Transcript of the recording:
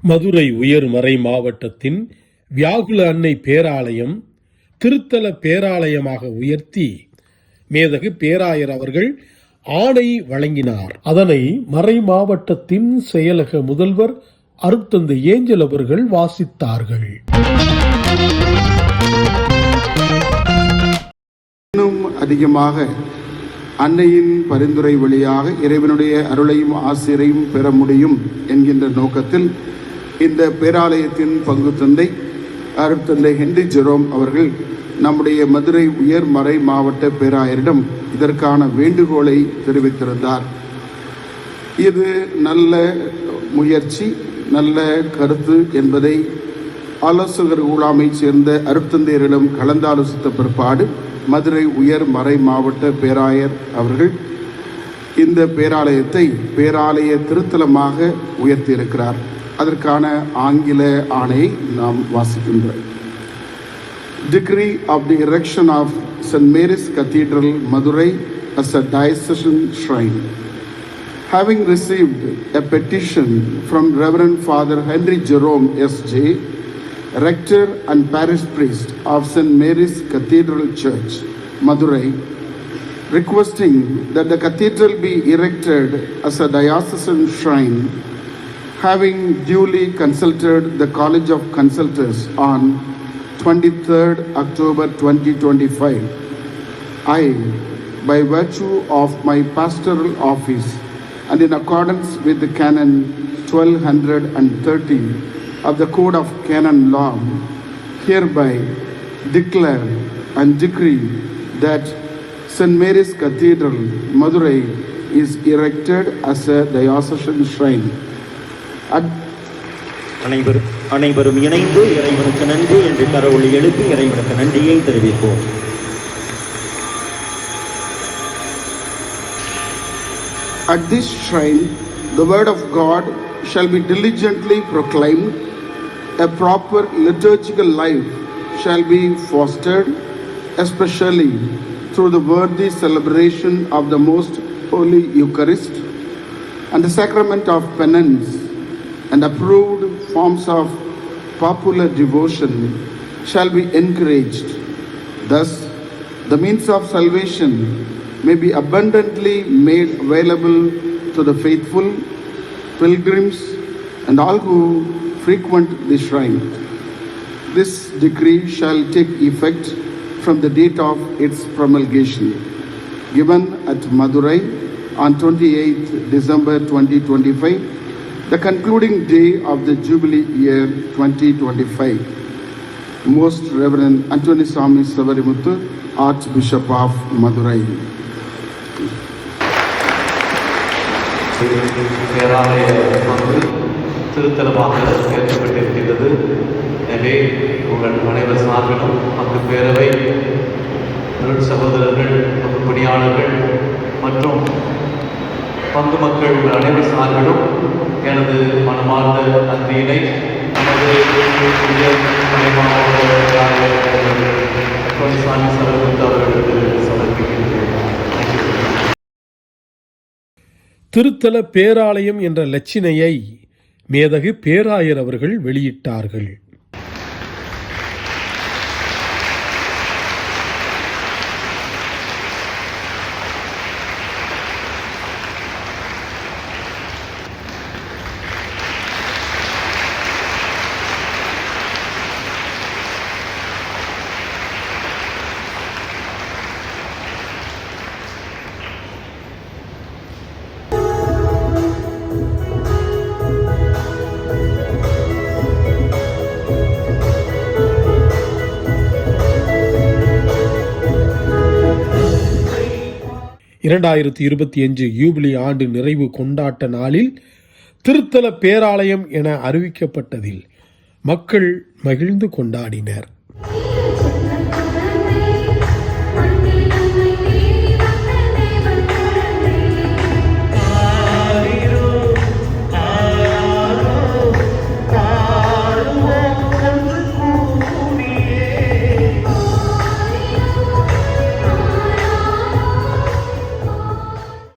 மதுரை உயர்மறை மாவட்டத்தின் வியாகுல அன்னை பேராலயம் திருத்தல பேராலயமாக உயர்த்தி மேதகு பேராயர் அவர்கள் ஆணை வழங்கினார். அதனை மறை மாவட்டத்தின் செயலக முதல்வர் அருட்தந்தை ஏஞ்சல் அவர்கள் வாசித்தார்கள். இன்னும் அதிகமாக அன்னையின் பரிந்துரை வழியாக இறைவனுடைய அருளையும் ஆசிரியையும் பெற முடியும் என்கின்ற நோக்கத்தில் இந்த பேராலயத்தின் பங்கு தந்தை அருட்தந்தை ஹென்றி ஜெரோம் அவர்கள் நம்முடைய மதுரை உயர்மறை மாவட்ட பேராயரிடம் இதற்கான வேண்டுகோளை தெரிவித்திருந்தார். இது நல்ல முயற்சி, நல்ல கருத்து என்பதை ஆலோசகர் ஊழாமை சேர்ந்த அருட்தந்தையரிடம் கலந்தாலோசித்த பிற்பாடு மதுரை உயர்மறை மாவட்ட பேராயர் அவர்கள் இந்த பேராலயத்தை பேராலய திருத்தலமாக உயர்த்தியிருக்கிறார். அதற்கான ஆங்கில ஆணையை நாம் வாசிக்கின்றோம். Decree of the erection of St. Mary's Cathedral, Madurai as a diocesan shrine. Having received a petition from Reverend Father Henry Jerome S.J., Rector and Parish Priest of St. Mary's Cathedral Church, Madurai, requesting that the cathedral be erected as a diocesan shrine, having duly consulted the College of Consultors on 23rd October 2025, I, by virtue of my pastoral office and in accordance with the Canon 1230 of the Code of Canon Law, hereby declare and decree that St. Mary's Cathedral, Madurai, is erected as a diocesan shrine. அனைவரும் இணைந்து இறைவனுக்கு நன்றி என்று கரவொலி எழுப்பி இறைவனுக்கு நன்றியை தெரிவிப்போம். At this shrine, the word of God shall be diligently proclaimed, a proper liturgical life shall be fostered, especially through the worthy celebration of the most holy Eucharist and the sacrament of penance, and approved forms of popular devotion shall be encouraged. Thus, the means of salvation may be abundantly made available to the faithful, pilgrims, and all who frequent the shrine. This decree shall take effect from the date of its promulgation, given at Madurai on 28th December 2025, the concluding day of the Jubilee year 2025. Most Reverend Antony Swami Savarimuthu, Archbishop of Madurai. திருத்தலமாக ஏற்கப்பட்டிருக்கிறது. எனவே உங்கள் அனைவர் சார்பிலும் பங்கு பேரவை சகோதரர்கள், பங்கு பணியாளர்கள் மற்றும் பங்கு மக்கள் அனைவர் சார்பிலும் எனது மனமார்ந்த நன்றியினை நமது சாமி சரவணன் அவர்களுக்கு சமர்ப்பிக்கின்றேன். திருத்தல பேராலயம் என்ற லட்சினையை மேதகு பேராயர் அவர்கள் வெளியிட்டார்கள். இரண்டாயிரத்தி 25 யூபிலி ஆண்டு நிறைவு கொண்டாட்ட நாளில் திருத்தல பேராலயம் என அறிவிக்கப்பட்டதில் மக்கள் மகிழ்ந்து கொண்டாடினர்.